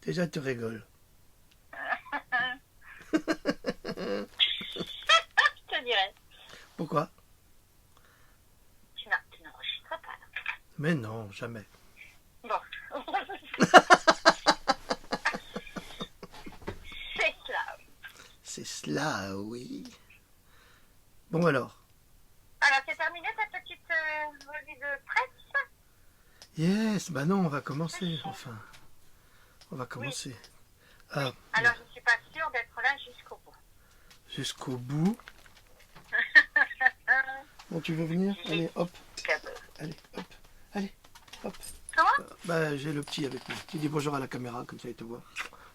Déjà, tu rigoles. Je te dirais. Pourquoi? Tu n'enregistres pas, là. Mais non, jamais. Bon. C'est cela. C'est cela, oui. Bon alors. Alors, c'est terminé ta petite revue de presse? Yes, bah non, on va commencer, enfin. On va commencer. Oui. Ah, Alors, je ne suis pas sûre d'être là jusqu'au bout. jusqu'au bout. Bon, tu veux venir? Allez, hop. Allez, hop. Allez, hop. Comment? Bah, j'ai le petit avec moi. Tu dis bonjour à la caméra, comme ça il te voit.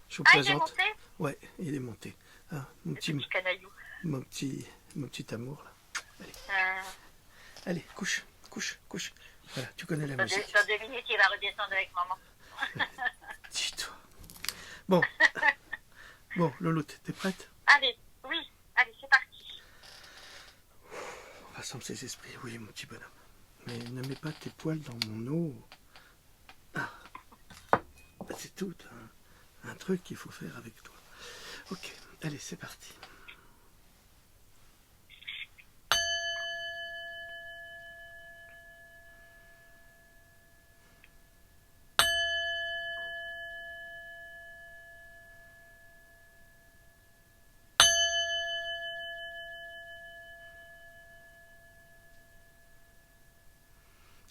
Je vous Ah, il est présente. monté? Ouais, il est monté. Ah, mon Le petit canaillou. mon petit amour, là. Euh, Allez, couche. Voilà, tu connais la dans musique. dans 2 minutes, il va redescendre avec maman. Dis-toi. Bon. Bon, Loloute, t'es prête? Allez, oui. Allez, c'est parti. Rassemble ses esprits, oui, mon petit bonhomme. Mais ne mets pas tes poils dans mon eau. Ah. C'est tout un truc qu'il faut faire avec toi. Ok, allez, c'est parti.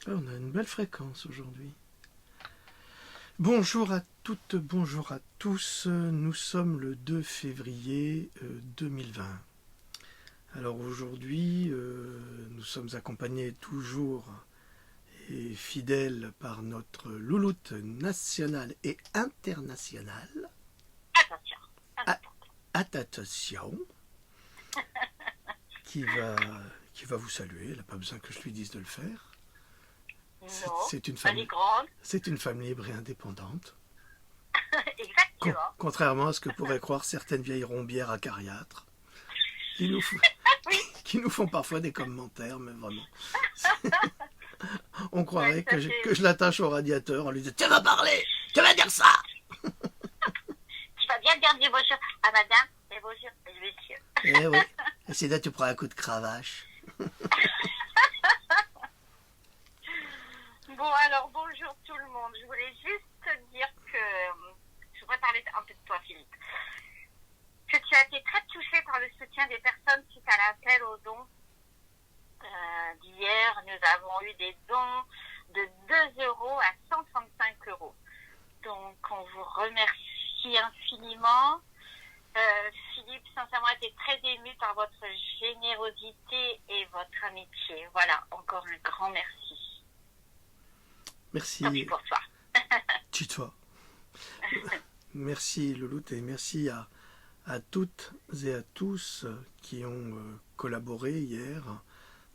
Ah, on a une belle fréquence aujourd'hui. Bonjour à toutes, bonjour à tous. Nous sommes le 2 février 2020. Alors aujourd'hui, nous sommes accompagnés toujours et fidèles par notre louloute nationale et internationale. Attention. Attention, qui va vous saluer. Elle n'a pas besoin que je lui dise de le faire. Non, C'est une elle femme, est grande. c'est une femme libre et indépendante. Exactement. Contrairement à ce que pourraient croire certaines vieilles rombières acariâtres, qui nous, Oui. qui nous font parfois des commentaires, mais vraiment. On croirait Ouais, que je l'attache au radiateur en lui disant « Tu vas parler, tu vas dire ça !» Tu vas bien dire bonjour à madame et bonjour à monsieur. Eh oui, et c'est là que tu prends un coup de cravache. Bon, alors bonjour tout le monde. Je voulais juste te dire que je voudrais parler un peu de toi, Philippe. Que tu as été très touché par le soutien des personnes suite à l'appel aux dons d'hier. Nous avons eu des dons de 2 euros à 135 euros. Donc, on vous remercie infiniment. Philippe, sincèrement, a été très ému par votre générosité et votre amitié. Voilà, encore un grand merci. Merci. Tant pis pour toi. Tutoie. Merci Louloute et merci à toutes et à tous qui ont collaboré hier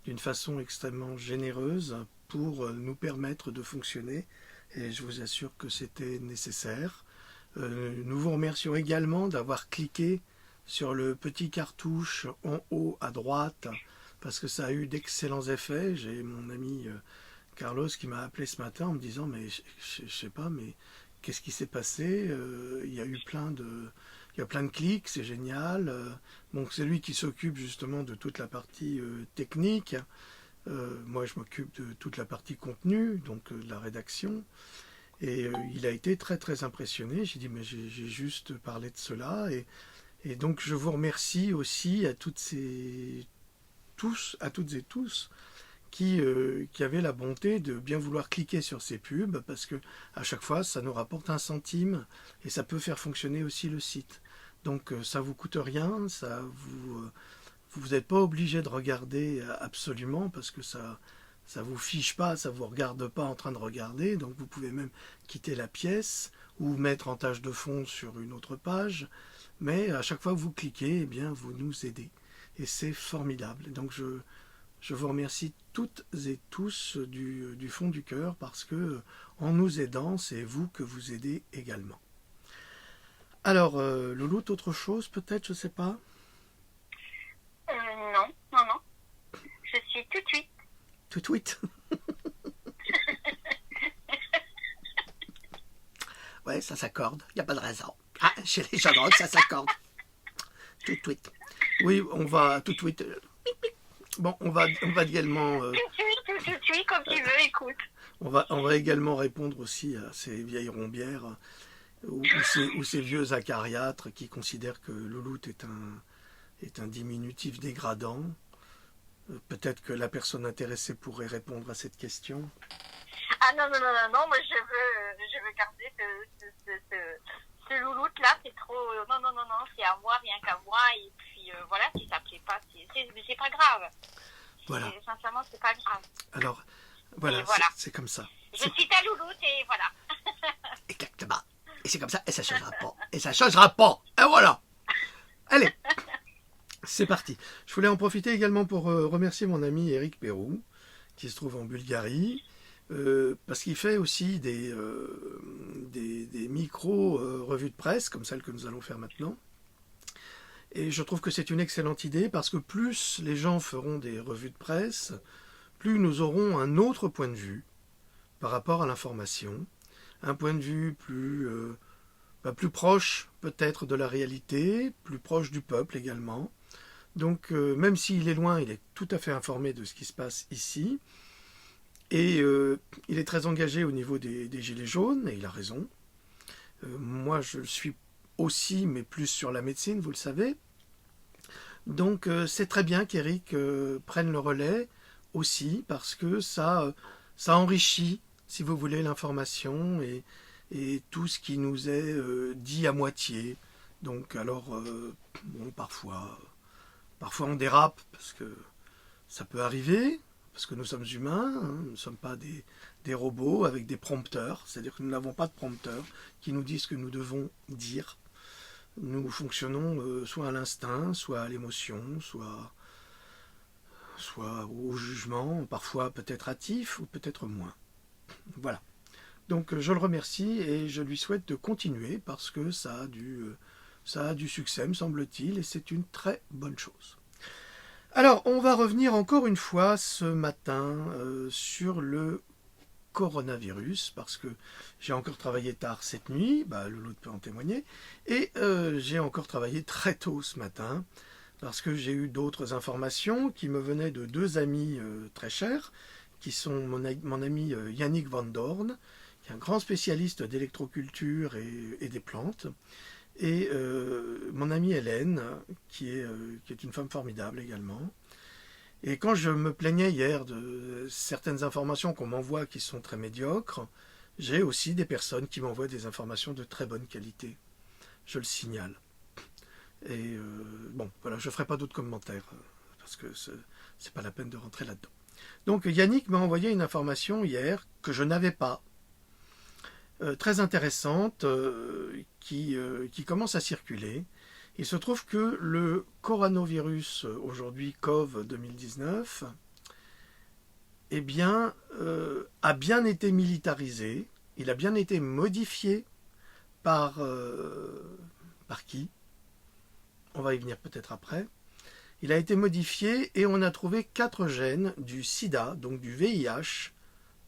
d'une façon extrêmement généreuse pour nous permettre de fonctionner et je vous assure que c'était nécessaire. Nous vous remercions également d'avoir cliqué sur le petit cartouche en haut à droite parce que ça a eu d'excellents effets. J'ai mon ami Carlos qui m'a appelé ce matin en me disant mais je sais pas mais qu'est-ce qui s'est passé, il y a eu plein de clics, c'est génial. Donc c'est lui qui s'occupe justement de toute la partie technique. Moi je m'occupe de toute la partie contenu, donc de la rédaction. Et il a été très très impressionné. J'ai dit mais j'ai juste parlé de cela et donc je vous remercie aussi à toutes et tous qui avaient la bonté de bien vouloir cliquer sur ces pubs parce que à chaque fois ça nous rapporte 1 centime et ça peut faire fonctionner aussi le site. Donc ça vous coûte rien, ça vous n'êtes pas obligé de regarder absolument parce que ça vous fiche pas, ça vous regarde pas en train de regarder, donc vous pouvez même quitter la pièce ou mettre en tâche de fond sur une autre page, mais à chaque fois que vous cliquez, eh bien vous nous aidez et c'est formidable. Donc je vous remercie toutes et tous du fond du cœur parce que en nous aidant, c'est vous que vous aidez également. Alors, Louloute, autre chose peut-être, je sais pas. Non. Je suis tout de suite. Tout tweet. ouais, ça s'accorde, il n'y a pas de raison. Ah, chez les gens drogue, ça s'accorde. Tout de suite. Oui, on va tout de suite. Bon, on va également. Tout de suite, comme tu veux, écoute. On va également répondre aussi à ces vieilles rombières ou ces vieux acariâtres qui considèrent que louloute est un diminutif dégradant. Peut-être que la personne intéressée pourrait répondre à cette question. Ah non, moi je veux garder ce louloute là, c'est trop. Non, c'est à moi, rien qu'à moi, et puis voilà, si ça plaît pas, c'est pas grave. Voilà. Sincèrement, c'est pas grave. Alors, voilà. C'est comme ça. Je suis ta louloute et voilà. Exactement. Et c'est comme ça, et ça changera pas. Et ça changera pas. Et voilà. Allez. C'est parti. Je voulais en profiter également pour remercier mon ami Eric Pérou, qui se trouve en Bulgarie, parce qu'il fait aussi des micro-revues de presse, comme celle que nous allons faire maintenant. Et je trouve que c'est une excellente idée, parce que plus les gens feront des revues de presse, plus nous aurons un autre point de vue par rapport à l'information, un point de vue plus proche peut-être de la réalité, plus proche du peuple également. Donc même s'il est loin, il est tout à fait informé de ce qui se passe ici. Et il est très engagé au niveau des Gilets jaunes, et il a raison. Moi, je le suis aussi, mais plus sur la médecine, vous le savez. Donc c'est très bien qu'Eric prenne le relais aussi, parce que ça enrichit, si vous voulez, l'information et tout ce qui nous est dit à moitié. Donc alors, bon, parfois on dérape, parce que ça peut arriver, parce que nous sommes humains, hein, nous ne sommes pas des robots avec des prompteurs, c'est-à-dire que nous n'avons pas de prompteurs qui nous disent ce que nous devons dire. Nous fonctionnons soit à l'instinct, soit à l'émotion, soit au jugement, parfois peut-être hâtif ou peut-être moins. Voilà. Donc je le remercie et je lui souhaite de continuer parce que ça a du succès, me semble-t-il, et c'est une très bonne chose. Alors, on va revenir encore une fois ce matin sur le coronavirus, parce que j'ai encore travaillé tard cette nuit, Louloute peut en témoigner, et j'ai encore travaillé très tôt ce matin, parce que j'ai eu d'autres informations qui me venaient de deux amis très chers, qui sont mon ami Yannick Van Dorn, qui est un grand spécialiste d'électroculture et des plantes, et mon amie Hélène, qui est une femme formidable également. Et quand je me plaignais hier de certaines informations qu'on m'envoie qui sont très médiocres, j'ai aussi des personnes qui m'envoient des informations de très bonne qualité. Je le signale. Et bon, voilà, je ne ferai pas d'autres commentaires, parce que c'est pas la peine de rentrer là-dedans. Donc Yannick m'a envoyé une information hier que je n'avais pas, très intéressante, qui commence à circuler. Il se trouve que le coronavirus, aujourd'hui COV 2019, eh bien, a bien été militarisé, il a bien été modifié par qui? On va y venir peut-être après. Il a été modifié et on a trouvé 4 gènes du sida, donc du VIH,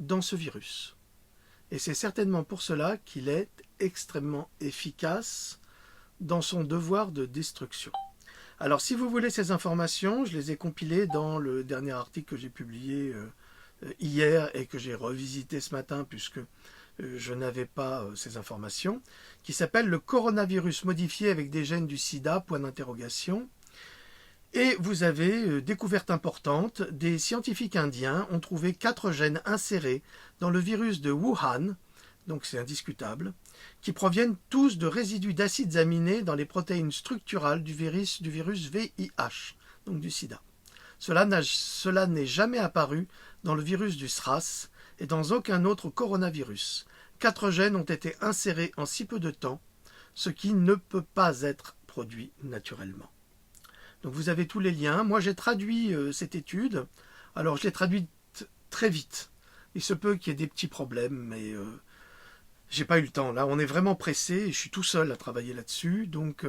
dans ce virus. Et c'est certainement pour cela qu'il est extrêmement efficace dans son devoir de destruction. Alors si vous voulez ces informations, je les ai compilées dans le dernier article que j'ai publié hier et que j'ai revisité ce matin puisque je n'avais pas ces informations, qui s'appelle le coronavirus modifié avec des gènes du sida, point d'interrogation. Et vous avez, découverte importante, des scientifiques indiens ont trouvé 4 gènes insérés dans le virus de Wuhan, donc c'est indiscutable, qui proviennent tous de résidus d'acides aminés dans les protéines structurales du virus VIH, donc du sida. Cela n'est jamais apparu dans le virus du SRAS et dans aucun autre coronavirus. 4 gènes ont été insérés en si peu de temps, ce qui ne peut pas être produit naturellement. Donc vous avez tous les liens. Moi j'ai traduit cette étude. Alors je l'ai traduite très vite. Il se peut qu'il y ait des petits problèmes, mais j'ai pas eu le temps. Là, on est vraiment pressé et je suis tout seul à travailler là-dessus. Donc,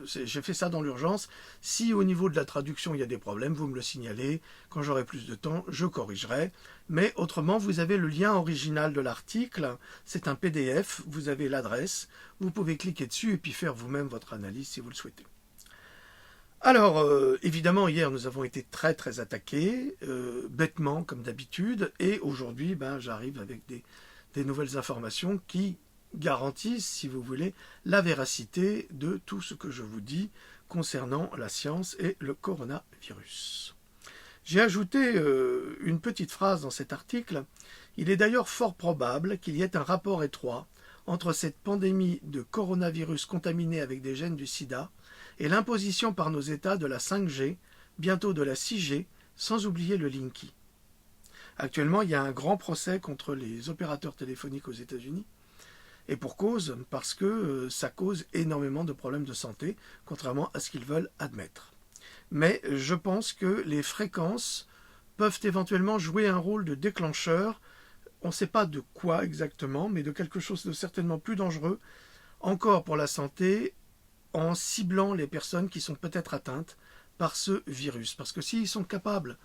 j'ai fait ça dans l'urgence. Si au niveau de la traduction, il y a des problèmes, vous me le signalez. Quand j'aurai plus de temps, je corrigerai. Mais autrement, vous avez le lien original de l'article. C'est un PDF. Vous avez l'adresse. Vous pouvez cliquer dessus et puis faire vous-même votre analyse si vous le souhaitez. Alors, évidemment, hier, nous avons été très très attaqués, bêtement comme d'habitude. Et aujourd'hui, j'arrive avec des nouvelles informations qui garantissent, si vous voulez, la véracité de tout ce que je vous dis concernant la science et le coronavirus. J'ai ajouté une petite phrase dans cet article. Il est d'ailleurs fort probable qu'il y ait un rapport étroit entre cette pandémie de coronavirus contaminé avec des gènes du sida et l'imposition par nos États de la 5G, bientôt de la 6G, sans oublier le Linky. Actuellement, il y a un grand procès contre les opérateurs téléphoniques aux États-Unis, et pour cause, parce que ça cause énormément de problèmes de santé, contrairement à ce qu'ils veulent admettre. Mais je pense que les fréquences peuvent éventuellement jouer un rôle de déclencheur, on ne sait pas de quoi exactement, mais de quelque chose de certainement plus dangereux, encore pour la santé, en ciblant les personnes qui sont peut-être atteintes par ce virus. Parce que s'ils sont capables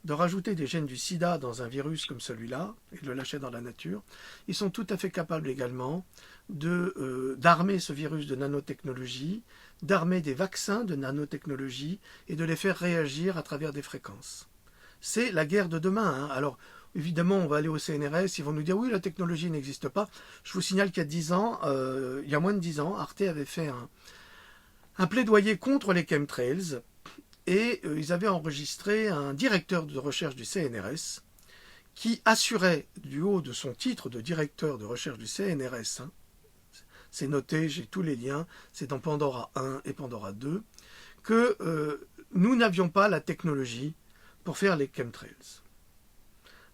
de rajouter des gènes du sida dans un virus comme celui-là, et de le lâcher dans la nature, ils sont tout à fait capables également d'armer ce virus de nanotechnologie, d'armer des vaccins de nanotechnologie, et de les faire réagir à travers des fréquences. C'est la guerre de demain. Alors, évidemment, on va aller au CNRS, ils vont nous dire « oui, la technologie n'existe pas ». Je vous signale qu'il y a 10 ans, il y a moins de 10 ans, Arte avait fait un plaidoyer contre les chemtrails, et ils avaient enregistré un directeur de recherche du CNRS qui assurait du haut de son titre de directeur de recherche du CNRS, c'est noté, j'ai tous les liens, c'est dans Pandora 1 et Pandora 2, que nous n'avions pas la technologie pour faire les chemtrails.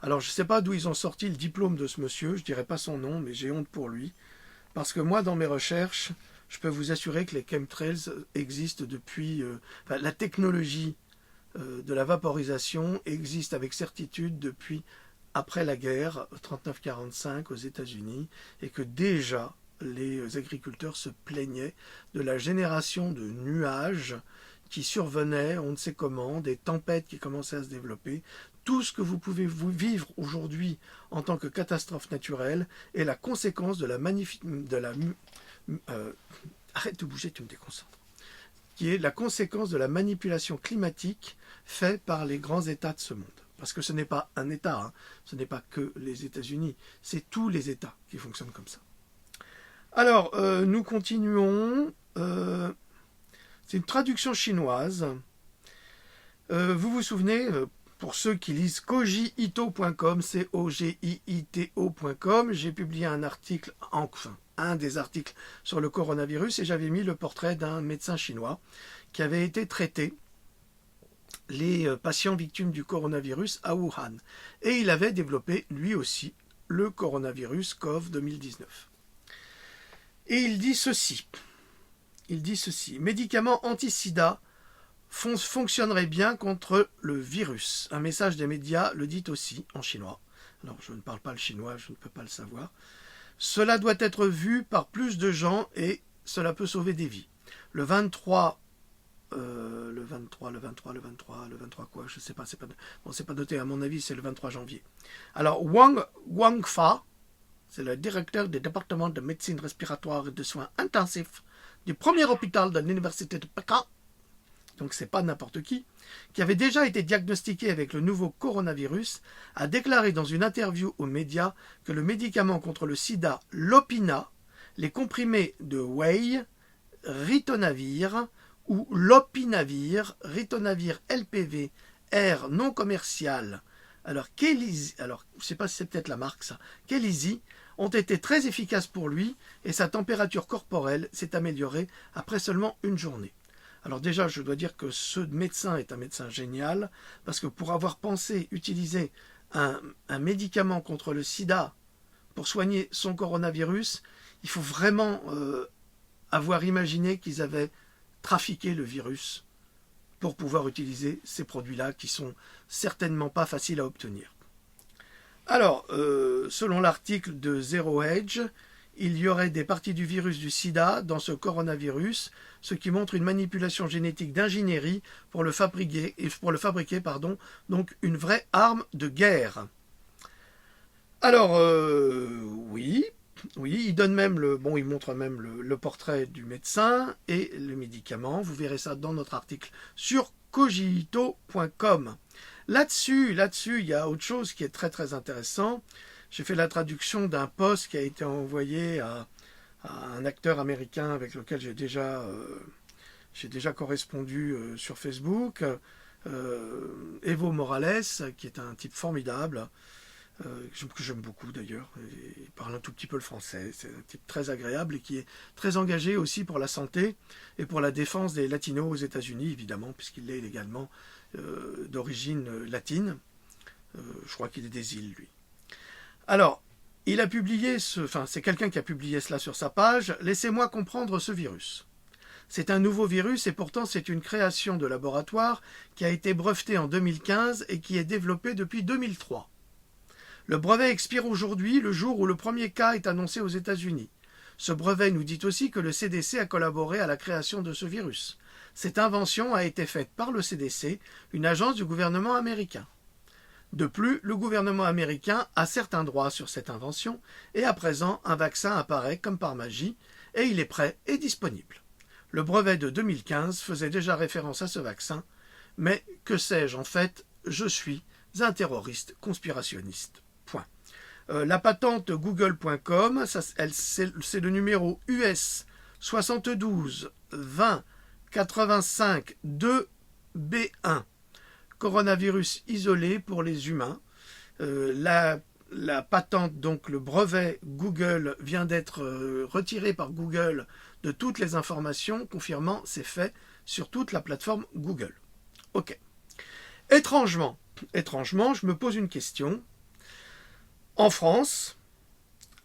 Alors je ne sais pas d'où ils ont sorti le diplôme de ce monsieur, je ne dirai pas son nom, mais j'ai honte pour lui, parce que moi dans mes recherches, je peux vous assurer que les chemtrails existent depuis... la technologie de la vaporisation existe avec certitude depuis après la guerre, 39-45 aux États-Unis, et que déjà les agriculteurs se plaignaient de la génération de nuages qui survenaient, on ne sait comment, des tempêtes qui commençaient à se développer. Tout ce que vous pouvez vivre aujourd'hui en tant que catastrophe naturelle est la conséquence de arrête de bouger, tu me déconcentres. Qui est la conséquence de la manipulation climatique faite par les grands États de ce monde. Parce que ce n'est pas un État, ce n'est pas que les États-Unis, c'est tous les États qui fonctionnent comme ça. Alors, nous continuons. C'est une traduction chinoise. Vous vous souvenez, pour ceux qui lisent kojiito.com, COGIITO.com, j'ai publié un article, un des articles sur le coronavirus, et j'avais mis le portrait d'un médecin chinois qui avait été traité les patients victimes du coronavirus à Wuhan. Et il avait développé lui aussi le coronavirus CoV 2019. Et il dit ceci. Médicaments anti-sida fonctionnerait bien contre le virus. Un message des médias le dit aussi en chinois. Alors je ne parle pas le chinois, je ne peux pas le savoir. Cela doit être vu par plus de gens et cela peut sauver des vies. Le 23 quoi, je ne sais pas, c'est pas noté, à mon avis c'est le 23 janvier. Alors Wang Guangfa, c'est le directeur du département de médecine respiratoire et de soins intensifs du premier hôpital de l'université de Pékin, donc c'est pas n'importe qui avait déjà été diagnostiqué avec le nouveau coronavirus, a déclaré dans une interview aux médias que le médicament contre le sida Lopina, les comprimés de Wei, ritonavir ou lopinavir, ritonavir LPV, R non commercial, alors je ne sais pas si c'est peut-être la marque ça, Kelisi, ont été très efficaces pour lui et sa température corporelle s'est améliorée après seulement une journée. Alors déjà, je dois dire que ce médecin est un médecin génial, parce que pour avoir pensé utiliser un médicament contre le sida pour soigner son coronavirus, il faut vraiment avoir imaginé qu'ils avaient trafiqué le virus pour pouvoir utiliser ces produits-là qui sont certainement pas faciles à obtenir. Alors, selon l'article de Zero Hedge, il y aurait des parties du virus du sida dans ce coronavirus, ce qui montre une manipulation génétique d'ingénierie pour le fabriquer, donc une vraie arme de guerre. Alors, oui, il donne même il montre même le portrait du médecin et le médicament. Vous verrez ça dans notre article sur cogito.com. Là-dessus, il y a autre chose qui est très très intéressant. J'ai fait la traduction d'un post qui a été envoyé à un acteur américain avec lequel j'ai déjà correspondu sur Facebook, Evo Morales, qui est un type formidable, que j'aime beaucoup d'ailleurs. Il parle un tout petit peu le français. C'est un type très agréable et qui est très engagé aussi pour la santé et pour la défense des latinos aux États-Unis, évidemment, puisqu'il est également d'origine latine. Je crois qu'il est des îles, lui. Alors, il a publié c'est quelqu'un qui a publié cela sur sa page. Laissez-moi comprendre ce virus. C'est un nouveau virus et pourtant c'est une création de laboratoire qui a été brevetée en 2015 et qui est développée depuis 2003. Le brevet expire aujourd'hui, le jour où le premier cas est annoncé aux États-Unis. Ce brevet nous dit aussi que le CDC a collaboré à la création de ce virus. Cette invention a été faite par le CDC, une agence du gouvernement américain. De plus, le gouvernement américain a certains droits sur cette invention et à présent, un vaccin apparaît comme par magie et il est prêt et disponible. Le brevet de 2015 faisait déjà référence à ce vaccin, mais que sais-je en fait, je suis un terroriste conspirationniste. Point. La patente google.com, c'est le numéro US 72 20 85 2B1. Coronavirus isolé pour les humains. La patente, donc le brevet Google, vient d'être retiré par Google de toutes les informations, confirmant ces faits sur toute la plateforme Google. Ok. Étrangement, je me pose une question. En France,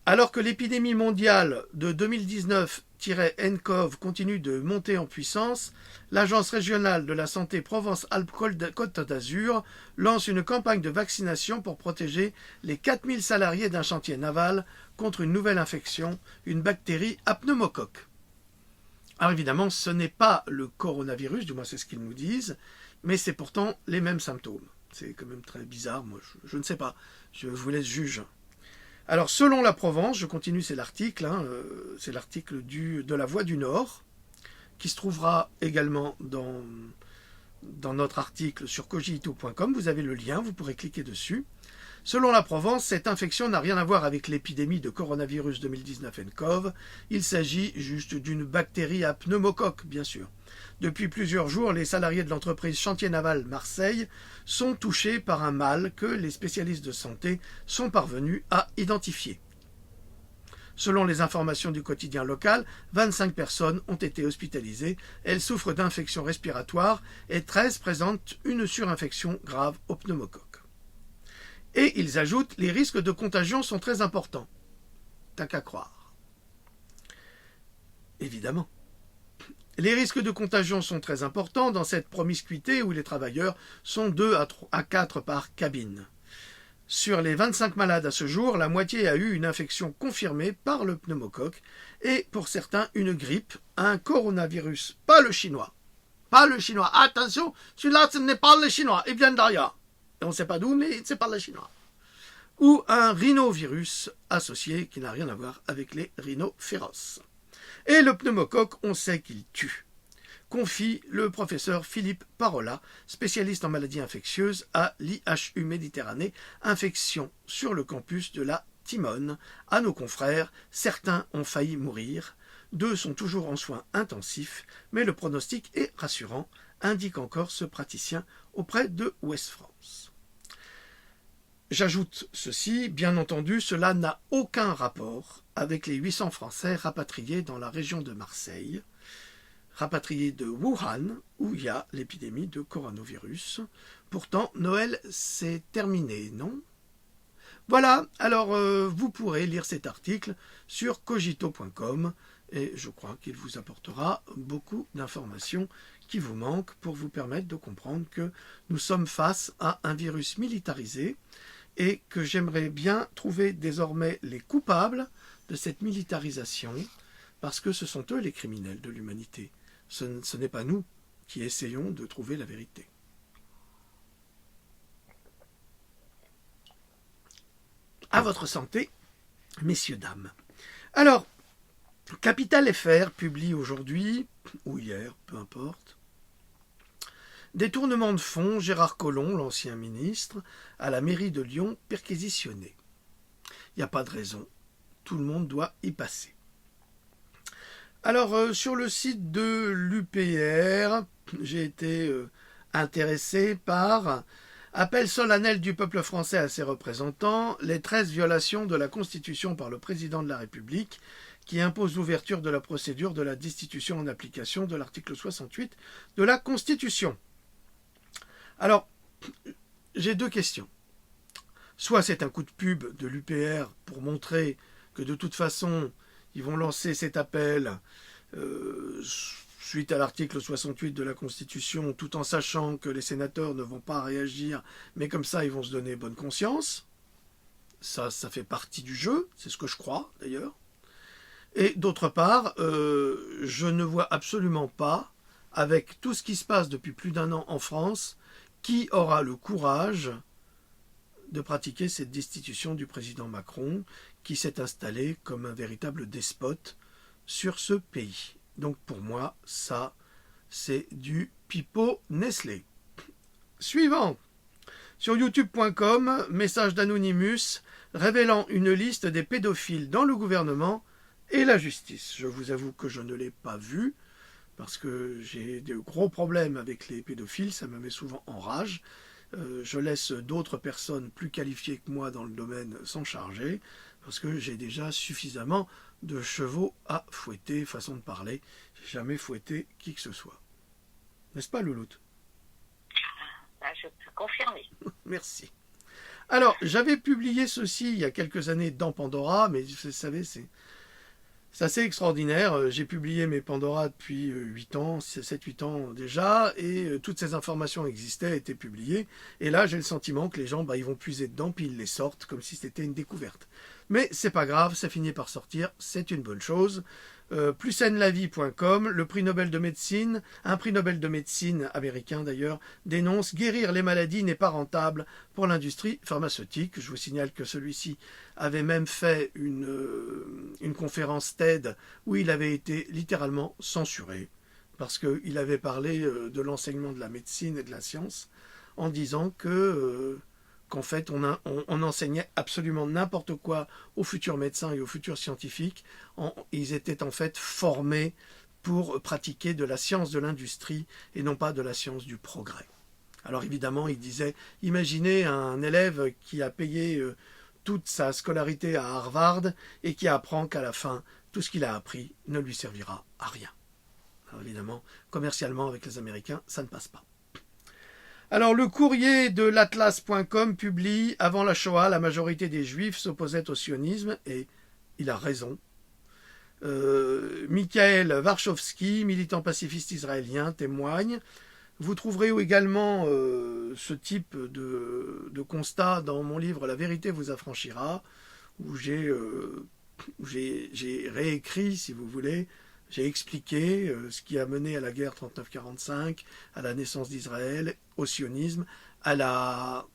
alors que l'épidémie mondiale de 2019-nCoV continue de monter en puissance, l'Agence régionale de la santé Provence-Alpes-Côte d'Azur lance une campagne de vaccination pour protéger les 4000 salariés d'un chantier naval contre une nouvelle infection, une bactérie à pneumocoque. Alors évidemment, ce n'est pas le coronavirus, du moins c'est ce qu'ils nous disent, mais c'est pourtant les mêmes symptômes. C'est quand même très bizarre, moi je ne sais pas, je vous laisse juger. Alors selon la Provence, je continue, c'est l'article, c'est l'article de la Voix du Nord, qui se trouvera également dans notre article sur cogito.com, vous avez le lien, vous pourrez cliquer dessus. Selon la Provence, cette infection n'a rien à voir avec l'épidémie de coronavirus 2019-nCoV, il s'agit juste d'une bactérie à pneumocoque, bien sûr. Depuis plusieurs jours, les salariés de l'entreprise Chantier Naval Marseille sont touchés par un mal que les spécialistes de santé sont parvenus à identifier. Selon les informations du quotidien local, 25 personnes ont été hospitalisées, elles souffrent d'infections respiratoires et 13 présentent une surinfection grave au pneumocoque. Et ils ajoutent, les risques de contagion sont très importants. T'as qu'à croire. Évidemment. Les risques de contagion sont très importants dans cette promiscuité où les travailleurs sont 2 à 4 par cabine. Sur les 25 malades à ce jour, la moitié a eu une infection confirmée par le pneumocoque et pour certains une grippe, un coronavirus, pas le chinois. Pas le chinois. Attention, celui-là ce n'est pas le chinois, il vient d'ailleurs. On ne sait pas d'où, mais c'est pas le chinois. Ou un rhinovirus associé qui n'a rien à voir avec les rhinos féroces. Et le pneumocoque, on sait qu'il tue, confie le professeur Philippe Parola, spécialiste en maladies infectieuses à l'IHU Méditerranée, infection sur le campus de la Timone. À nos confrères, certains ont failli mourir, 2 sont toujours en soins intensifs, mais le pronostic est rassurant, indique encore ce praticien auprès de Ouest France. J'ajoute ceci, bien entendu, cela n'a aucun rapport avec les 800 Français rapatriés dans la région de Marseille, rapatriés de Wuhan, où il y a l'épidémie de coronavirus. Pourtant, Noël, c'est terminé, non ? Voilà, alors vous pourrez lire cet article sur cogito.com et je crois qu'il vous apportera beaucoup d'informations qui vous manquent pour vous permettre de comprendre que nous sommes face à un virus militarisé et que j'aimerais bien trouver désormais les coupables de cette militarisation, parce que ce sont eux les criminels de l'humanité. Ce n'est pas nous qui essayons de trouver la vérité. À votre santé, messieurs, dames. Alors, Capital FR publie aujourd'hui, ou hier, peu importe, détournement de fonds, Gérard Collomb, l'ancien ministre, à la mairie de Lyon, perquisitionné. Il n'y a pas de raison, tout le monde doit y passer. Alors, sur le site de l'UPR, j'ai été intéressé par appel solennel du peuple français à ses représentants, les 13 violations de la Constitution par le président de la République, qui impose l'ouverture de la procédure de la destitution en application de l'article 68 de la Constitution. Alors, j'ai deux questions. Soit c'est un coup de pub de l'UPR pour montrer que de toute façon, ils vont lancer cet appel suite à l'article 68 de la Constitution, tout en sachant que les sénateurs ne vont pas réagir, mais comme ça, ils vont se donner bonne conscience. Ça fait partie du jeu, c'est ce que je crois d'ailleurs. Et d'autre part, je ne vois absolument pas, avec tout ce qui se passe depuis plus d'1 an en France, qui aura le courage de pratiquer cette destitution du président Macron, qui s'est installé comme un véritable despote sur ce pays. Donc pour moi, ça, c'est du pipeau Nestlé. Suivant. Sur youtube.com, message d'Anonymous révélant une liste des pédophiles dans le gouvernement et la justice. Je vous avoue que je ne l'ai pas vu, parce que j'ai de gros problèmes avec les pédophiles, ça me met souvent en rage. Je laisse d'autres personnes plus qualifiées que moi dans le domaine s'en charger, parce que j'ai déjà suffisamment de chevaux à fouetter, façon de parler. J'ai jamais fouetté qui que ce soit. N'est-ce pas, Louloute? Je peux confirmer. Merci. Alors, j'avais publié ceci il y a quelques années dans Pandora, mais vous savez, c'est assez extraordinaire. J'ai publié mes Pandora depuis 8 ans, 7-8 ans déjà, et toutes ces informations existaient, étaient publiées. Et là, j'ai le sentiment que les gens, ils vont puiser dedans, puis ils les sortent, comme si c'était une découverte. Mais c'est pas grave, ça finit par sortir, c'est une bonne chose. Plussainlavie.com, le prix Nobel de médecine, un prix Nobel de médecine américain d'ailleurs, dénonce « Guérir les maladies n'est pas rentable pour l'industrie pharmaceutique ». Je vous signale que celui-ci avait même fait une conférence TED où il avait été littéralement censuré parce qu'il avait parlé de l'enseignement de la médecine et de la science en disant qu'en fait, on enseignait absolument n'importe quoi aux futurs médecins et aux futurs scientifiques. Ils étaient en fait formés pour pratiquer de la science de l'industrie et non pas de la science du progrès. Alors évidemment, il disait, imaginez un élève qui a payé toute sa scolarité à Harvard et qui apprend qu'à la fin, tout ce qu'il a appris ne lui servira à rien. Alors évidemment, commercialement avec les Américains, ça ne passe pas. Alors, le courrier de l'Atlas.com publie « Avant la Shoah, la majorité des Juifs s'opposait au sionisme » et il a raison. Michael Warshawski, militant pacifiste israélien, témoigne. Vous trouverez également ce type de constat dans mon livre « La vérité vous affranchira » où j'ai réécrit, si vous voulez, j'ai expliqué ce qui a mené à la guerre 39-45, à la naissance d'Israël, au sionisme, à la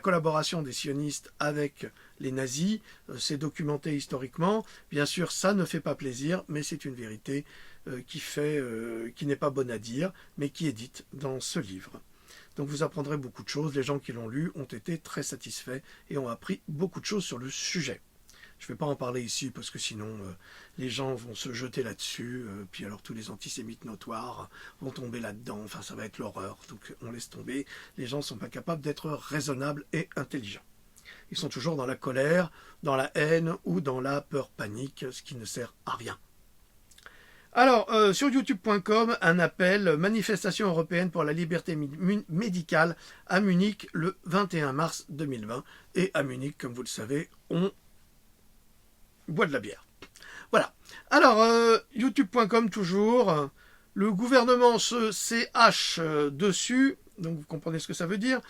collaboration des sionistes avec les nazis. C'est documenté historiquement. Bien sûr, ça ne fait pas plaisir, mais c'est une vérité qui n'est pas bonne à dire, mais qui est dite dans ce livre. Donc vous apprendrez beaucoup de choses. Les gens qui l'ont lu ont été très satisfaits et ont appris beaucoup de choses sur le sujet. Je ne vais pas en parler ici parce que sinon les gens vont se jeter là-dessus, puis alors tous les antisémites notoires vont tomber là-dedans, enfin ça va être l'horreur, donc on laisse tomber. Les gens ne sont pas capables d'être raisonnables et intelligents. Ils sont toujours dans la colère, dans la haine ou dans la peur panique, ce qui ne sert à rien. Alors, sur youtube.com, un appel, manifestation européenne pour la liberté médicale à Munich le 21 mars 2020. Et à Munich, comme vous le savez, on boit de la bière. Voilà. Alors, youtube.com toujours, le gouvernement se CH dessus, donc vous comprenez ce que ça veut dire.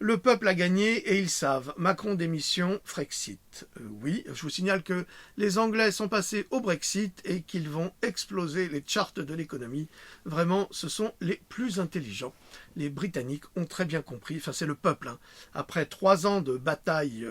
Le peuple a gagné et ils savent. Macron démission, Frexit. Oui, je vous signale que les Anglais sont passés au Brexit et qu'ils vont exploser les charts de l'économie. Vraiment, ce sont les plus intelligents. Les Britanniques ont très bien compris, enfin c'est le peuple, hein. Après 3 ans de bataille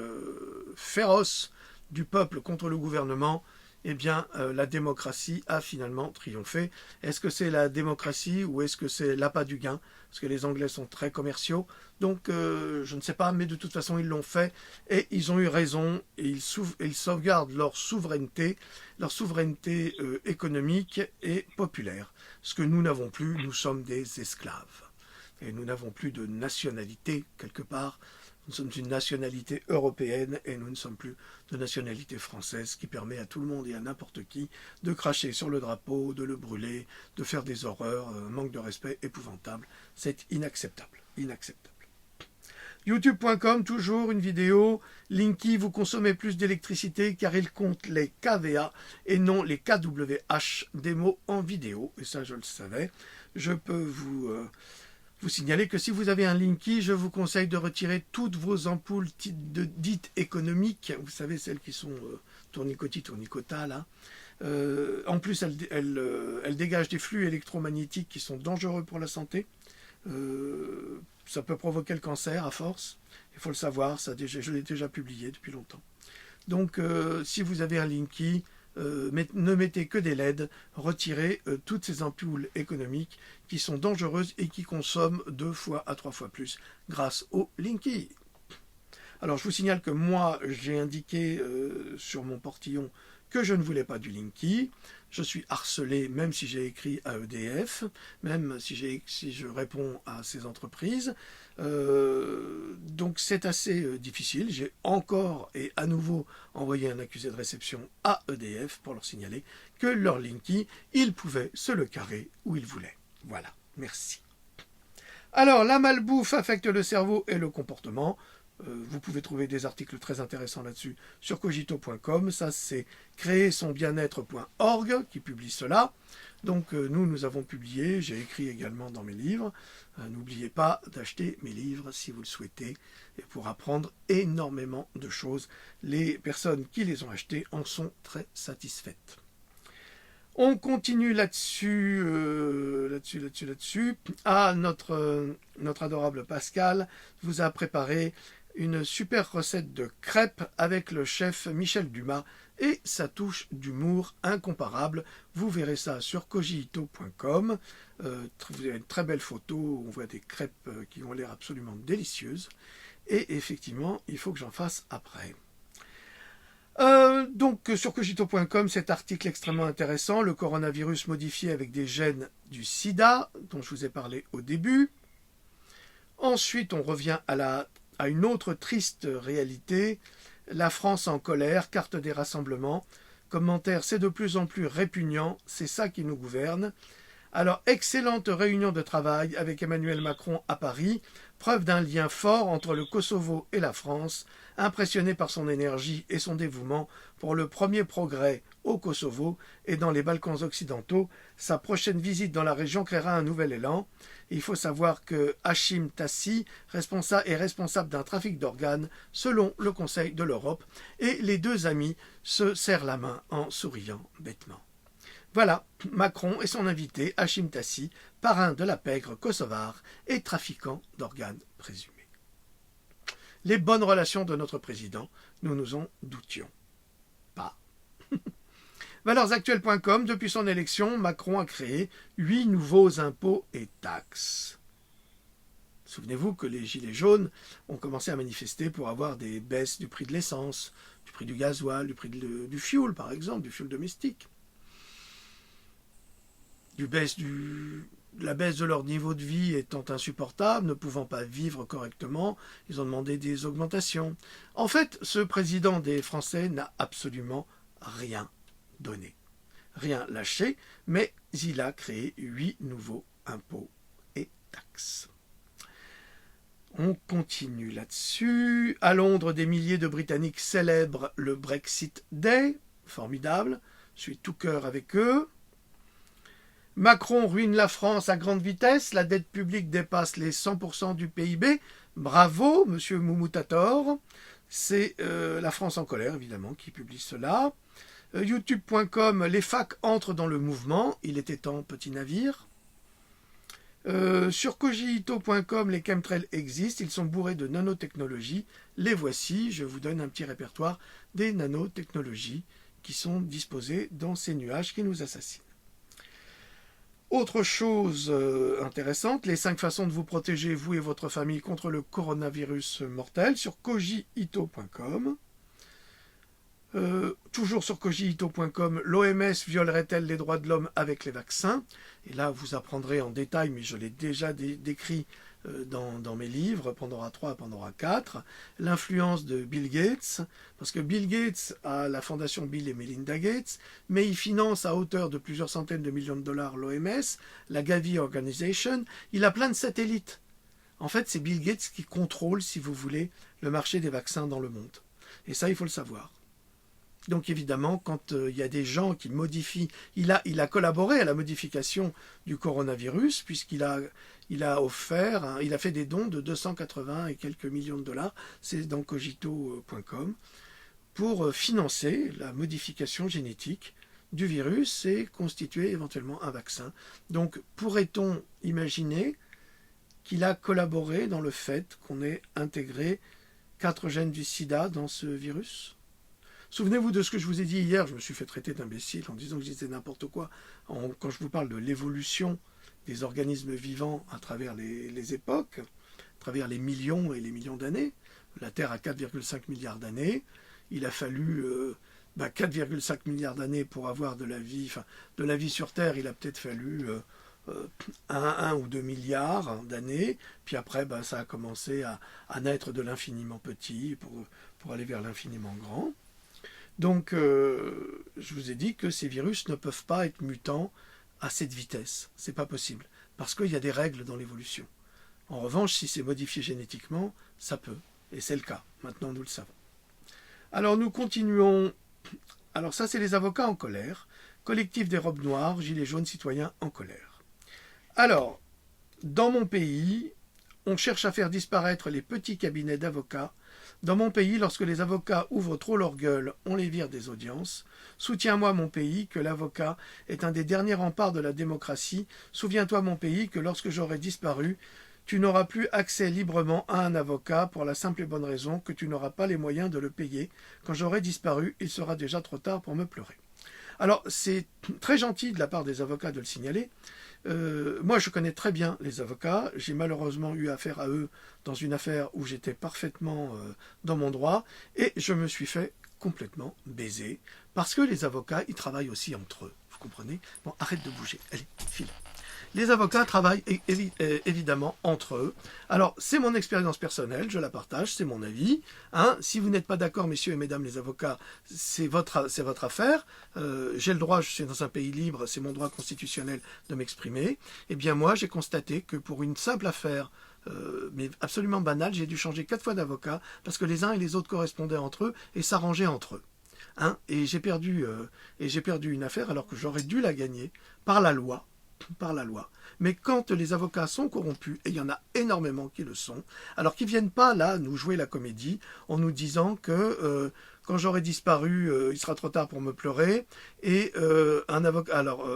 féroce du peuple contre le gouvernement, eh bien, la démocratie a finalement triomphé. Est-ce que c'est la démocratie ou est-ce que c'est l'appât du gain? Parce que les Anglais sont très commerciaux. Donc, je ne sais pas, mais de toute façon, ils l'ont fait. Et ils ont eu raison. Et ils sauvegardent leur souveraineté économique et populaire. Ce que nous n'avons plus, nous sommes des esclaves. Et nous n'avons plus de nationalité, quelque part. Nous sommes une nationalité européenne et nous ne sommes plus de nationalité française qui permet à tout le monde et à n'importe qui de cracher sur le drapeau, de le brûler, de faire des horreurs, un manque de respect épouvantable. C'est inacceptable, inacceptable. YouTube.com, toujours une vidéo. Linky, vous consommez plus d'électricité car il compte les kVA et non les kWh des mots en vidéo. Et ça, je le savais. Je peux vous signalez que si vous avez un Linky, je vous conseille de retirer toutes vos ampoules dites économiques, vous savez, celles qui sont tournicota, là. En plus, elles dégagent des flux électromagnétiques qui sont dangereux pour la santé. Ça peut provoquer le cancer à force. Il faut le savoir, je l'ai déjà publié depuis longtemps. Donc, si vous avez un Linky, ne mettez que des LED, retirez toutes ces ampoules économiques qui sont dangereuses et qui consomment 2 fois à 3 fois plus grâce au Linky. Alors je vous signale que moi j'ai indiqué sur mon portillon que je ne voulais pas du Linky. Je suis harcelé même si j'ai écrit à EDF, même si je réponds à ces entreprises. Donc c'est assez difficile. J'ai encore et à nouveau envoyé un accusé de réception à EDF pour leur signaler que leur Linky, ils pouvaient se le carrer où ils voulaient. Voilà, merci. Alors, la malbouffe affecte le cerveau et le comportement. Vous pouvez trouver des articles très intéressants là-dessus sur cogito.com. Ça, c'est créersonbienêtre.org qui publie cela. Donc, nous avons publié, j'ai écrit également dans mes livres. N'oubliez pas d'acheter mes livres si vous le souhaitez, et pour apprendre énormément de choses. Les personnes qui les ont achetés en sont très satisfaites. On continue là-dessus. Ah, notre adorable Pascal vous a préparé une super recette de crêpes avec le chef Michel Dumas et sa touche d'humour incomparable. Vous verrez ça sur cogito.com. Vous avez une très belle photo où on voit des crêpes qui ont l'air absolument délicieuses. Et effectivement, il faut que j'en fasse après. Donc sur cogito.com, cet article extrêmement intéressant, le coronavirus modifié avec des gènes du sida, dont je vous ai parlé au début. Ensuite, on revient à une autre triste réalité, la France en colère, carte des rassemblements. Commentaire, c'est de plus en plus répugnant, c'est ça qui nous gouverne. Alors, excellente réunion de travail avec Emmanuel Macron à Paris, preuve d'un lien fort entre le Kosovo et la France, impressionné par son énergie et son dévouement pour le premier progrès au Kosovo et dans les Balkans occidentaux. Sa prochaine visite dans la région créera un nouvel élan. Il faut savoir que Hachim Tassi est responsable d'un trafic d'organes selon le Conseil de l'Europe et les deux amis se serrent la main en souriant bêtement. Voilà, Macron et son invité, Hachim Tassi, parrain de la pègre kosovare et trafiquant d'organes présumés. Les bonnes relations de notre président, nous nous en doutions pas. Valersactuelles.com, depuis son élection, Macron a créé 8 nouveaux impôts et taxes. Souvenez-vous que les gilets jaunes ont commencé à manifester pour avoir des baisses du prix de l'essence, du prix du gasoil, du prix du fioul par exemple, du fioul domestique. La baisse de leur niveau de vie étant insupportable, ne pouvant pas vivre correctement, ils ont demandé des augmentations. En fait, ce président des Français n'a absolument rien donné, rien lâché, mais il a créé 8 nouveaux impôts et taxes. On continue là-dessus. À Londres, des milliers de Britanniques célèbrent le Brexit Day. Formidable, je suis tout cœur avec eux. Macron ruine la France à grande vitesse, la dette publique dépasse les 100% du PIB. Bravo, monsieur Moumutator. C'est La France en colère, évidemment, qui publie cela. YouTube.com, les facs entrent dans le mouvement. Il était temps, petit navire. Sur Kojito.com, les chemtrails existent. Ils sont bourrés de nanotechnologies. Les voici. Je vous donne un petit répertoire des nanotechnologies qui sont disposées dans ces nuages qui nous assassinent. Autre chose intéressante, les 5 façons de vous protéger, vous et votre famille, contre le coronavirus mortel, sur kojito.com. Toujours sur kojito.com, l'OMS violerait-elle les droits de l'homme avec les vaccins? Et là, vous apprendrez en détail, mais je l'ai déjà décrit dans mes livres, Pandora 3 et Pandora 4, l'influence de Bill Gates, parce que Bill Gates a la fondation Bill et Melinda Gates, mais il finance à hauteur de plusieurs centaines de millions de dollars l'OMS, la Gavi Organization, il a plein de satellites. En fait, c'est Bill Gates qui contrôle, si vous voulez, le marché des vaccins dans le monde. Et ça, il faut le savoir. Donc évidemment, quand il y a des gens qui modifient, il a collaboré à la modification du coronavirus, puisqu'il a offert, il a fait des dons de 280 et quelques millions de dollars, c'est dans cogito.com, pour financer la modification génétique du virus et constituer éventuellement un vaccin. Donc pourrait-on imaginer qu'il a collaboré dans le fait qu'on ait intégré 4 gènes du sida dans ce virus ? Souvenez-vous de ce que je vous ai dit hier, je me suis fait traiter d'imbécile en disant que je disais n'importe quoi. Quand je vous parle de l'évolution des organismes vivants à travers les époques, à travers les millions et les millions d'années, la Terre a 4,5 milliards d'années, il a fallu 4,5 milliards d'années pour avoir de la vie sur Terre, il a peut-être fallu 1 ou 2 milliards d'années, puis après ça a commencé à naître de l'infiniment petit pour aller vers l'infiniment grand. Donc, je vous ai dit que ces virus ne peuvent pas être mutants à cette vitesse. C'est pas possible. Parce qu'il y a des règles dans l'évolution. En revanche, si c'est modifié génétiquement, ça peut. Et c'est le cas. Maintenant, nous le savons. Alors, nous continuons. Alors, ça, c'est les avocats en colère. Collectif des robes noires, gilets jaunes, citoyens en colère. Alors, dans mon pays, on cherche à faire disparaître les petits cabinets d'avocats. Dans mon pays, lorsque les avocats ouvrent trop leur gueule, on les vire des audiences. Soutiens-moi, mon pays, que l'avocat est un des derniers remparts de la démocratie. Souviens-toi, mon pays, que lorsque j'aurai disparu, tu n'auras plus accès librement à un avocat pour la simple et bonne raison que tu n'auras pas les moyens de le payer. Quand j'aurai disparu, il sera déjà trop tard pour me pleurer. Alors, c'est très gentil de la part des avocats de le signaler. Moi, je connais très bien les avocats. J'ai malheureusement eu affaire à eux dans une affaire où j'étais parfaitement dans mon droit et je me suis fait complètement baiser parce que les avocats, ils travaillent aussi entre eux. Vous comprenez? Bon, arrête de bouger. Allez, file. Les avocats travaillent évidemment entre eux. Alors, c'est mon expérience personnelle, je la partage, c'est mon avis. Si vous n'êtes pas d'accord, messieurs et mesdames les avocats, c'est votre affaire. J'ai le droit, je suis dans un pays libre, c'est mon droit constitutionnel de m'exprimer. Eh bien, moi, j'ai constaté que pour une simple affaire, mais absolument banale, j'ai dû changer 4 fois d'avocat parce que les uns et les autres correspondaient entre eux et s'arrangeaient entre eux. Et j'ai perdu une affaire alors que j'aurais dû la gagner par la loi. Mais quand les avocats sont corrompus, et il y en a énormément qui le sont, alors qu'ils ne viennent pas là nous jouer la comédie en nous disant que quand j'aurai disparu, il sera trop tard pour me pleurer, et un avocat, alors,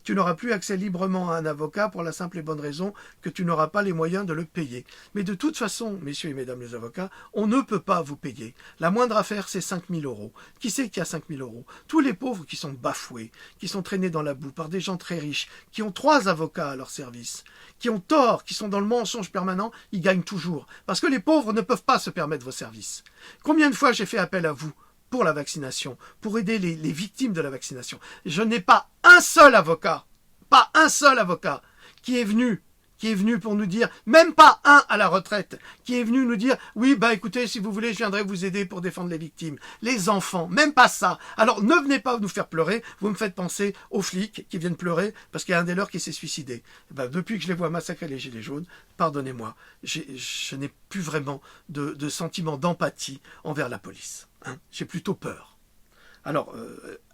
tu n'auras plus accès librement à un avocat pour la simple et bonne raison que tu n'auras pas les moyens de le payer. Mais de toute façon, messieurs et mesdames les avocats, on ne peut pas vous payer. La moindre affaire, c'est 5 000 €. Qui c'est qui a 5 000 €? Tous les pauvres qui sont bafoués, qui sont traînés dans la boue par des gens très riches, qui ont 3 avocats à leur service, qui ont tort, qui sont dans le mensonge permanent, ils gagnent toujours. Parce que les pauvres ne peuvent pas se permettre vos services. Combien de fois j'ai fait appel à vous pour la vaccination, pour aider les victimes de la vaccination? Je n'ai pas un seul avocat qui est venu pour nous dire, même pas un à la retraite, qui est venu nous dire, oui, écoutez, si vous voulez, je viendrai vous aider pour défendre les victimes. Les enfants, même pas ça. Alors, ne venez pas nous faire pleurer, vous me faites penser aux flics qui viennent pleurer parce qu'il y a un des leurs qui s'est suicidé. Depuis que je les vois massacrer les gilets jaunes, pardonnez-moi, je n'ai plus vraiment de sentiment d'empathie envers la police. J'ai plutôt peur. Alors,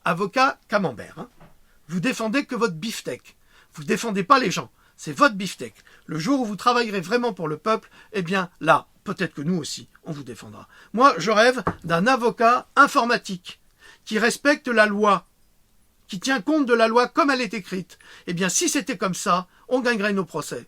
avocat camembert, vous défendez que votre beefsteak. Vous ne défendez pas les gens. c'est votre beefsteak. Le jour où vous travaillerez vraiment pour le peuple, eh bien là, peut-être que nous aussi, on vous défendra. Moi, je rêve d'un avocat informatique qui respecte la loi, qui tient compte de la loi comme elle est écrite. Eh bien, si c'était comme ça, on gagnerait nos procès.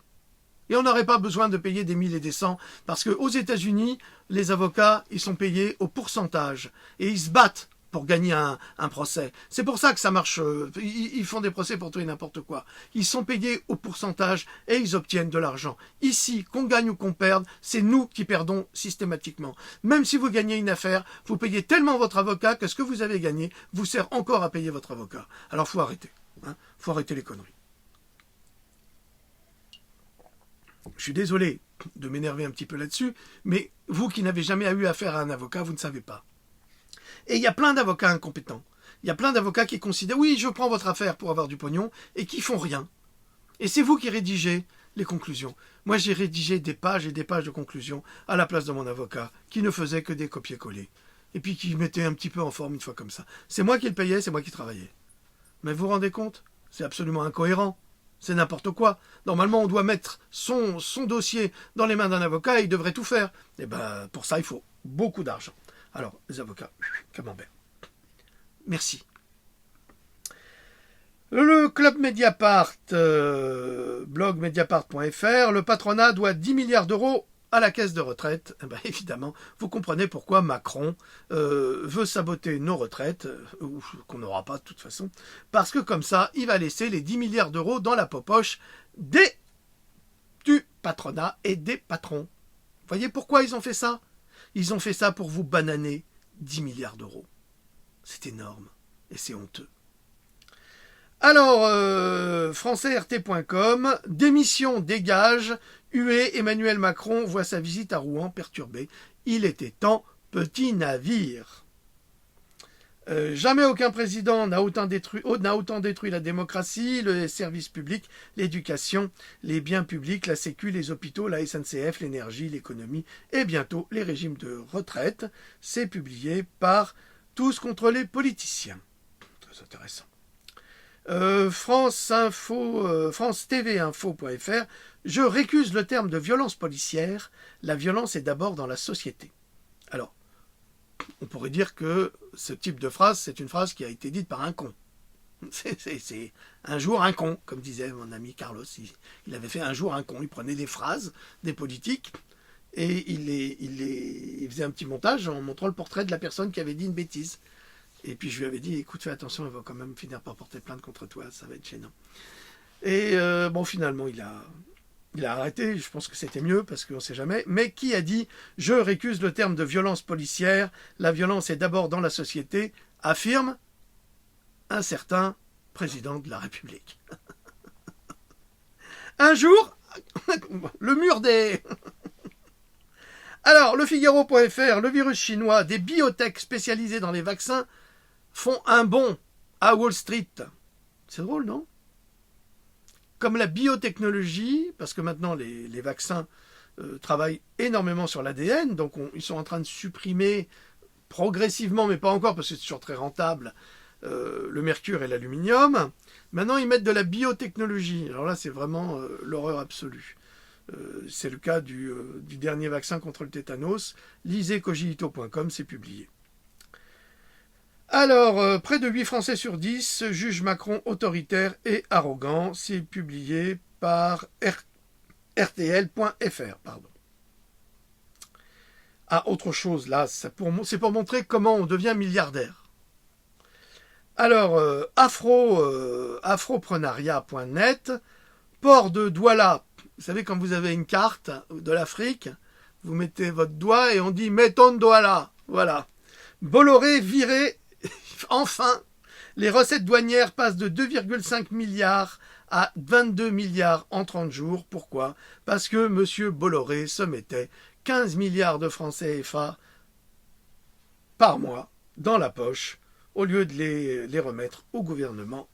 Et on n'aurait pas besoin de payer des 1000 et des 100, parce qu'aux États-Unis, les avocats, ils sont payés au pourcentage. Et ils se battent pour gagner un procès. C'est pour ça que ça marche. Ils font des procès pour tout et n'importe quoi. Ils sont payés au pourcentage et ils obtiennent de l'argent. Ici, qu'on gagne ou qu'on perde, c'est nous qui perdons systématiquement. Même si vous gagnez une affaire, vous payez tellement votre avocat que ce que vous avez gagné vous sert encore à payer votre avocat. Alors faut arrêter. Faut arrêter les conneries. Je suis désolé de m'énerver un petit peu là-dessus, mais vous qui n'avez jamais eu affaire à un avocat, vous ne savez pas. Et il y a plein d'avocats incompétents. Il y a plein d'avocats qui considèrent « oui, je prends votre affaire pour avoir du pognon » et qui font rien. Et c'est vous qui rédigez les conclusions. Moi, j'ai rédigé des pages et des pages de conclusions à la place de mon avocat qui ne faisait que des copier-coller. Et puis qui mettait un petit peu en forme une fois comme ça. C'est moi qui le payais, c'est moi qui travaillais. Mais vous vous rendez compte? C'est absolument incohérent. C'est n'importe quoi. Normalement, on doit mettre son dossier dans les mains d'un avocat et il devrait tout faire. Et ben, pour ça, il faut beaucoup d'argent. Alors, les avocats, camembert. Merci. Le club Mediapart, blog mediapart.fr, le patronat doit 10 milliards d'euros à la caisse de retraite. Eh ben, évidemment, vous comprenez pourquoi Macron veut saboter nos retraites, qu'on n'aura pas de toute façon, parce que comme ça, il va laisser les 10 milliards d'euros dans la popoche du patronat et des patrons. Vous voyez pourquoi ils ont fait ça? Ils ont fait ça pour vous bananer 10 milliards d'euros. C'est énorme et c'est honteux. Alors, françaisrt.com, démission dégage, hué, Emmanuel Macron voit sa visite à Rouen perturbée. Il était temps, petit navire. Jamais aucun président n'a autant détruit la démocratie, le service public, l'éducation, les biens publics, la sécu, les hôpitaux, la SNCF, l'énergie, l'économie et bientôt les régimes de retraite. C'est publié par Tous contre les politiciens. Très intéressant. France TV Info.fr, je récuse le terme de violence policière. La violence est d'abord dans la société. Alors, on pourrait dire que ce type de phrase, c'est une phrase qui a été dite par un con. C'est un jour un con, comme disait mon ami Carlos. Il avait fait un jour un con. Il prenait des phrases des politiques et il faisait un petit montage en montrant le portrait de la personne qui avait dit une bêtise. Et puis je lui avais dit, écoute, fais attention, elle va quand même finir par porter plainte contre toi, ça va être gênant. Et bon, finalement, il a arrêté, je pense que c'était mieux, parce qu'on ne sait jamais. Mais qui a dit, je récuse le terme de violence policière, la violence est d'abord dans la société, affirme un certain président de la République. Un jour, le mur des... Alors, le Figaro.fr, le virus chinois, des biotech spécialisées dans les vaccins font un bond à Wall Street. C'est drôle, non? Comme la biotechnologie, parce que maintenant les vaccins travaillent énormément sur l'ADN, donc ils sont en train de supprimer progressivement, mais pas encore, parce que c'est toujours très rentable, le mercure et l'aluminium. Maintenant, ils mettent de la biotechnologie. Alors là, c'est vraiment l'horreur absolue. C'est le cas du dernier vaccin contre le tétanos. Lisez cogito.com, c'est publié. Alors, près de 8 Français sur 10 jugent Macron autoritaire et arrogant. C'est publié par rtl.fr. Ah, autre chose, là, c'est pour montrer comment on devient milliardaire. Alors, afroprenariat.net, port de Douala. Vous savez, quand vous avez une carte de l'Afrique, vous mettez votre doigt et on dit « mettons Douala ». Voilà. Bolloré viré. Enfin, les recettes douanières passent de 2,5 milliards à 22 milliards en 30 jours. Pourquoi? Parce que M. Bolloré se mettait 15 milliards de francs CFA par mois dans la poche au lieu de les remettre au gouvernement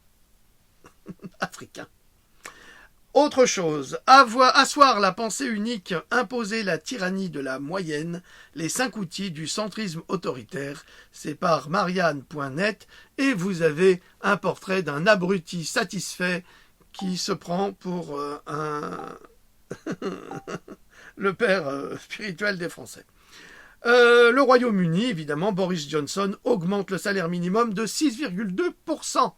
africain. Autre chose, asseoir la pensée unique, imposer la tyrannie de la moyenne, les 5 outils du centrisme autoritaire, c'est par Marianne.net, et vous avez un portrait d'un abruti satisfait qui se prend pour le père spirituel des Français. Le Royaume-Uni, évidemment, Boris Johnson augmente le salaire minimum de 6,2%.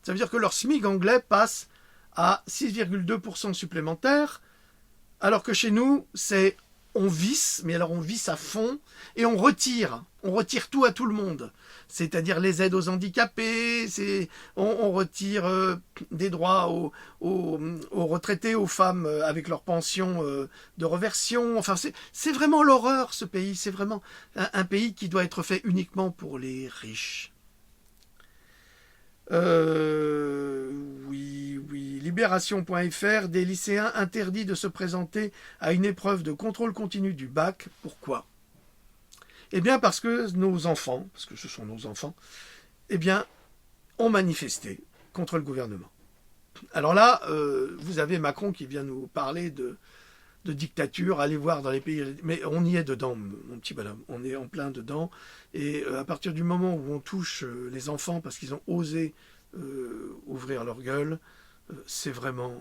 Ça veut dire que leur SMIC anglais passe à 6,2% supplémentaires, alors que chez nous, c'est on visse, mais alors on visse à fond, et on retire tout à tout le monde. C'est-à-dire les aides aux handicapés, on retire des droits aux retraités, aux femmes avec leur pension de reversion. Enfin, c'est vraiment l'horreur, ce pays. C'est vraiment un pays qui doit être fait uniquement pour les riches. Oui, Libération.fr, des lycéens interdits de se présenter à une épreuve de contrôle continu du bac. Pourquoi ? Eh bien parce que nos enfants, parce que ce sont nos enfants, eh bien, ont manifesté contre le gouvernement. Alors là, vous avez Macron qui vient nous parler de dictature, allez voir dans les pays... Mais on y est dedans, mon petit bonhomme, on est en plein dedans. Et à partir du moment où on touche les enfants parce qu'ils ont osé ouvrir leur gueule, c'est vraiment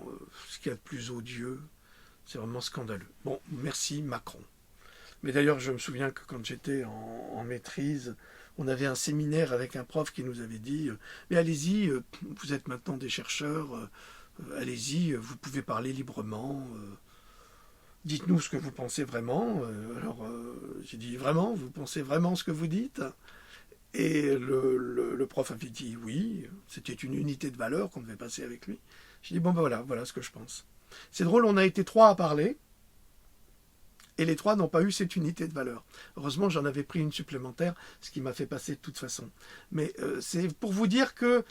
ce qu'il y a de plus odieux, c'est vraiment scandaleux. Bon, merci Macron. Mais d'ailleurs, je me souviens que quand j'étais en maîtrise, on avait un séminaire avec un prof qui nous avait dit « Mais allez-y, vous êtes maintenant des chercheurs, allez-y, vous pouvez parler librement, dites-nous ce que vous pensez vraiment. » Alors, j'ai dit « Vraiment, vous pensez vraiment ce que vous dites ?» Et le prof avait dit oui, c'était une unité de valeur qu'on devait passer avec lui. J'ai dit bon ben voilà ce que je pense. C'est drôle, on a été 3 à parler, et les 3 n'ont pas eu cette unité de valeur. Heureusement, j'en avais pris une supplémentaire, ce qui m'a fait passer de toute façon. Mais c'est pour vous dire que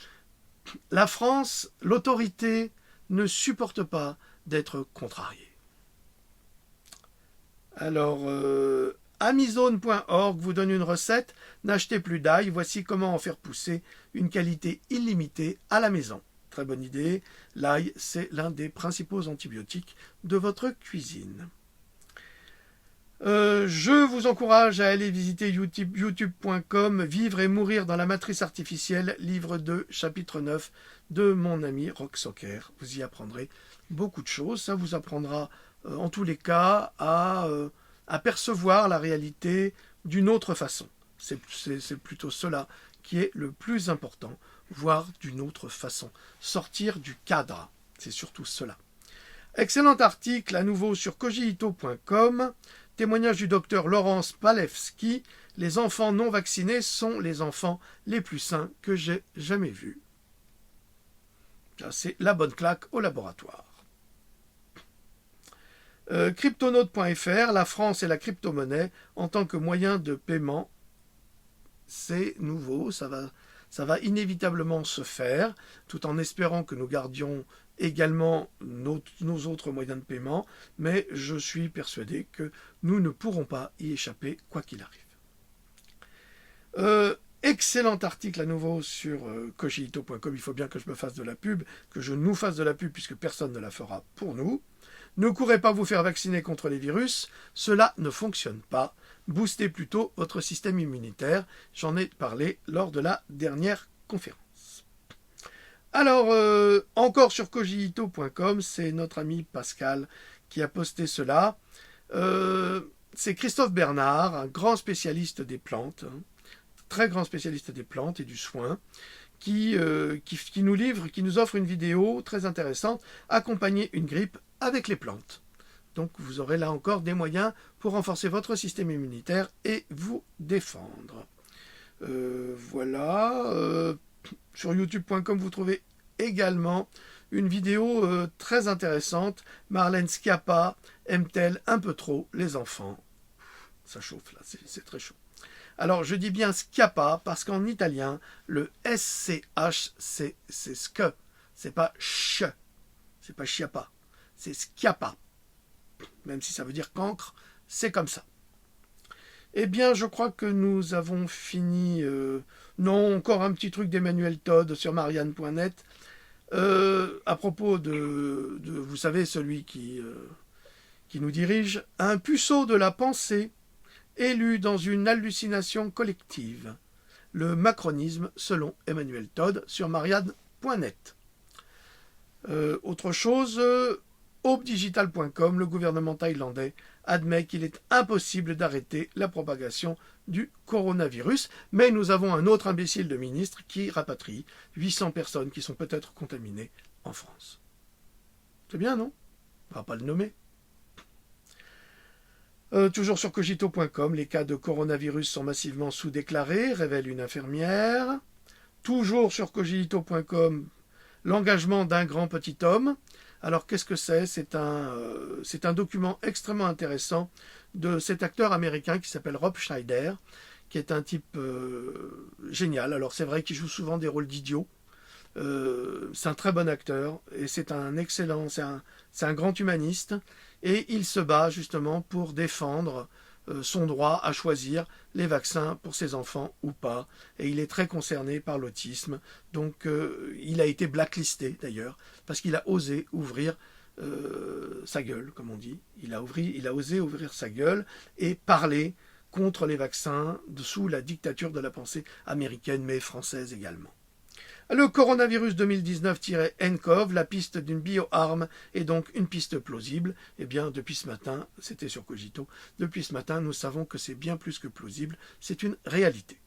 la France, l'autorité, ne supporte pas d'être contrariée. Alors... Amazon.org vous donne une recette. N'achetez plus d'ail. Voici comment en faire pousser une qualité illimitée à la maison. Très bonne idée. L'ail, c'est l'un des principaux antibiotiques de votre cuisine. Je vous encourage à aller visiter youtube.com, Vivre et mourir dans la matrice artificielle, livre 2, chapitre 9 de mon ami Rock Soccer. Vous y apprendrez beaucoup de choses. Ça vous apprendra en tous les cas à percevoir la réalité d'une autre façon. C'est plutôt cela qui est le plus important, voir d'une autre façon, sortir du cadre, c'est surtout cela. Excellent article à nouveau sur cogito.com, témoignage du docteur Laurence Palevski, les enfants non vaccinés sont les enfants les plus sains que j'ai jamais vus. C'est la bonne claque au laboratoire. Cryptonaute.fr, la France et la crypto-monnaie en tant que moyen de paiement, c'est nouveau, ça va inévitablement se faire, tout en espérant que nous gardions également nos autres moyens de paiement, mais je suis persuadé que nous ne pourrons pas y échapper quoi qu'il arrive. Excellent article à nouveau sur cogito.com, il faut bien que je me fasse de la pub, que je nous fasse de la pub puisque personne ne la fera pour nous. Ne courez pas vous faire vacciner contre les virus, cela ne fonctionne pas. Boostez plutôt votre système immunitaire. J'en ai parlé lors de la dernière conférence. Alors, encore sur cogito.com, c'est notre ami Pascal qui a posté cela. C'est Christophe Bernard, un grand spécialiste des plantes, très grand spécialiste des plantes et du soin, qui nous offre une vidéo très intéressante, accompagner une grippe avec les plantes. Donc vous aurez là encore des moyens pour renforcer votre système immunitaire et vous défendre. Voilà. Sur youtube.com, vous trouvez également une vidéo très intéressante. Marlène Schiappa aime-t-elle un peu trop les enfants? Ça chauffe là, c'est très chaud. Alors je dis bien Schiappa parce qu'en italien, le SCH, c'est ce que. C'est pas ch, c'est pas Schiappa, c'est Schiappa. Même si ça veut dire cancre, c'est comme ça. Eh bien, je crois que nous avons fini. Non, encore un petit truc d'Emmanuel Todd sur Marianne.net. À propos de vous savez, celui qui nous dirige, un puceau de la pensée élu dans une hallucination collective. Le macronisme selon Emmanuel Todd sur Marianne.net. Autre chose, hopedigital.com, le gouvernement thaïlandais admet qu'il est impossible d'arrêter la propagation du coronavirus, mais nous avons un autre imbécile de ministre qui rapatrie 800 personnes qui sont peut-être contaminées en France. C'est bien, non? On ne va pas le nommer. Toujours sur cogito.com, les cas de coronavirus sont massivement sous-déclarés, révèle une infirmière. Toujours sur cogito.com, l'engagement d'un grand petit homme. Alors qu'est-ce que c'est? C'est un document extrêmement intéressant de cet acteur américain qui s'appelle Rob Schneider, qui est un type génial. Alors c'est vrai qu'il joue souvent des rôles d'idiots. C'est un très bon acteur et c'est un excellent, c'est un grand humaniste et il se bat justement pour défendre son droit à choisir les vaccins pour ses enfants ou pas. Et il est très concerné par l'autisme. Donc il a été blacklisté d'ailleurs, parce qu'il a osé ouvrir sa gueule, comme on dit. Il a osé ouvrir sa gueule et parler contre les vaccins sous la dictature de la pensée américaine, mais française également. Le coronavirus 2019-nCoV, la piste d'une bioarme est donc une piste plausible. Eh bien, depuis ce matin, c'était sur Cogito, depuis ce matin, nous savons que c'est bien plus que plausible, c'est une réalité.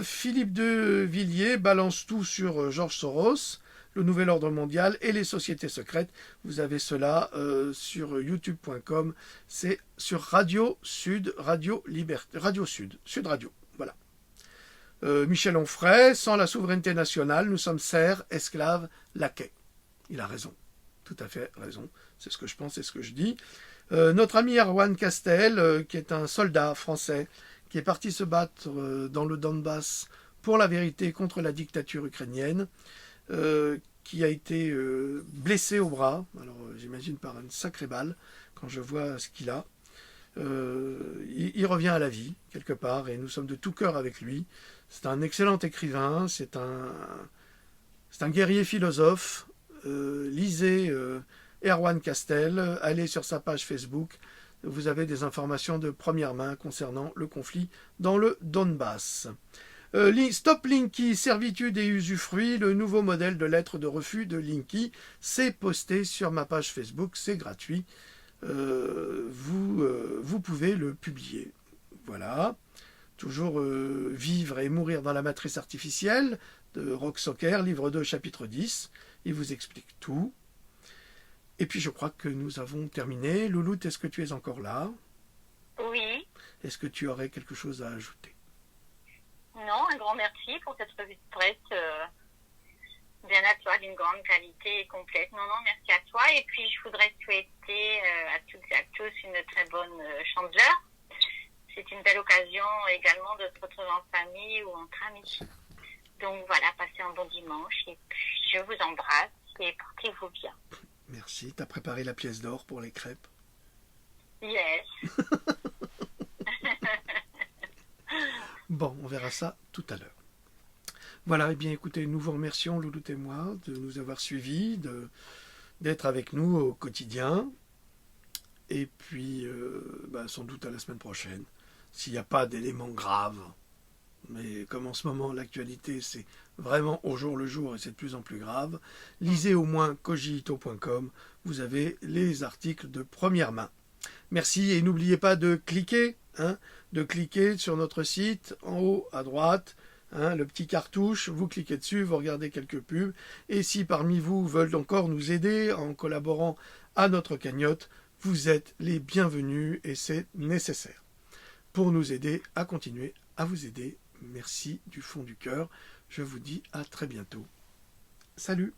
Philippe de Villiers balance tout sur George Soros, le nouvel ordre mondial et les sociétés secrètes. Vous avez cela sur youtube.com, c'est sur Radio Sud, Radio Liberté, Radio Sud, Sud Radio, voilà. Michel Onfray, sans la souveraineté nationale, nous sommes serfs, esclaves, laquais. Il a raison, tout à fait raison, c'est ce que je pense, c'est ce que je dis. Notre ami Erwan Castel, qui est un soldat français, qui est parti se battre dans le Donbass pour la vérité contre la dictature ukrainienne, qui a été blessé au bras, alors j'imagine par une sacrée balle, quand je vois ce qu'il a. Il revient à la vie, quelque part, et nous sommes de tout cœur avec lui. C'est un excellent écrivain, c'est un guerrier philosophe. Lisez Erwan Castel, allez sur sa page Facebook, vous avez des informations de première main concernant le conflit dans le Donbass. Stop Linky, servitude et usufruit, le nouveau modèle de lettre de refus de Linky, c'est posté sur ma page Facebook, c'est gratuit. Vous pouvez le publier. Voilà. Toujours Vivre et mourir dans la matrice artificielle de Rock Soccer, livre 2, chapitre 10. Il vous explique tout. Et puis je crois que nous avons terminé. Louloute, est-ce que tu es encore là? Oui. Est-ce que tu aurais quelque chose à ajouter? Non, un grand merci pour cette revue de presse bien à toi, d'une grande qualité et complète. Non, merci à toi. Et puis, je voudrais souhaiter à toutes et à tous une très bonne chandeleur. C'est une belle occasion également de se retrouver en famille ou entre amis. Donc voilà, passez un bon dimanche. Et puis, je vous embrasse et portez-vous bien. Merci. T'as préparé la pièce d'or pour les crêpes? Yes. Bon, on verra ça tout à l'heure. Voilà, eh bien écoutez, nous vous remercions, Louloute et moi, de nous avoir suivis, d'être avec nous au quotidien. Et puis, sans doute à la semaine prochaine, s'il n'y a pas d'éléments graves. Mais comme en ce moment, l'actualité, c'est vraiment au jour le jour et c'est de plus en plus grave, lisez au moins cogito.com, vous avez les articles de première main. Merci et n'oubliez pas de cliquer sur notre site, en haut à droite, le petit cartouche, vous cliquez dessus, vous regardez quelques pubs, et si parmi vous veulent encore nous aider en collaborant à notre cagnotte, vous êtes les bienvenus et c'est nécessaire pour nous aider à continuer à vous aider. Merci du fond du cœur, je vous dis à très bientôt. Salut!